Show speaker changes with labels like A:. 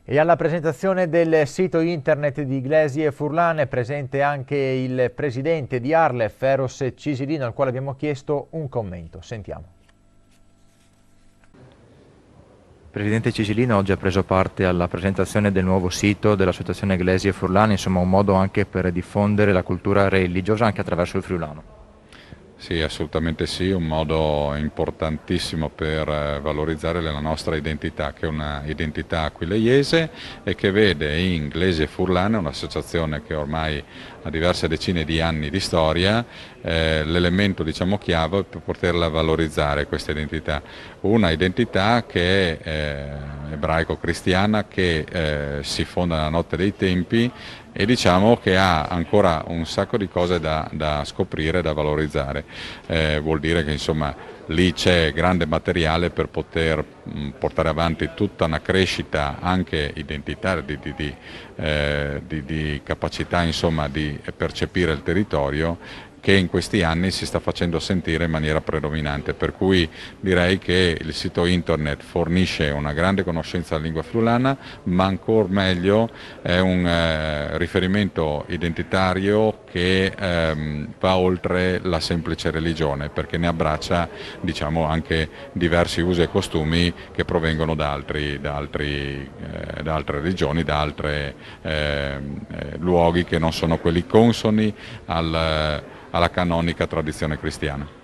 A: E alla presentazione del sito internet di Iglesi e Furlan è presente anche il presidente di Arlef, Eros Cisilino, al quale abbiamo chiesto un commento. Sentiamo. Presidente Cisilino oggi ha preso parte alla presentazione del nuovo sito dell'Associazione Iglesi e Furlan, insomma un modo anche per diffondere la cultura religiosa anche attraverso il friulano.
B: Sì, assolutamente sì, un modo importantissimo per valorizzare la nostra identità, che è una identità aquileiese e che vede in Iglesi e Furlan, un'associazione che ormai ha diverse decine di anni di storia, l'elemento diciamo chiave per poterla valorizzare questa identità. Una identità che è ebraico-cristiana, che si fonda nella notte dei tempi e diciamo che ha ancora un sacco di cose da scoprire e da valorizzare. Vuol dire che insomma lì c'è grande materiale per poter portare avanti tutta una crescita anche identitaria di capacità insomma di percepire il territorio, che in questi anni si sta facendo sentire in maniera predominante, per cui direi che il sito internet fornisce una grande conoscenza della lingua friulana, ma ancora meglio è un riferimento identitario che va oltre la semplice religione, perché ne abbraccia diciamo, anche diversi usi e costumi che provengono da altre religioni, da altri luoghi che non sono quelli consoni alla canonica tradizione cristiana.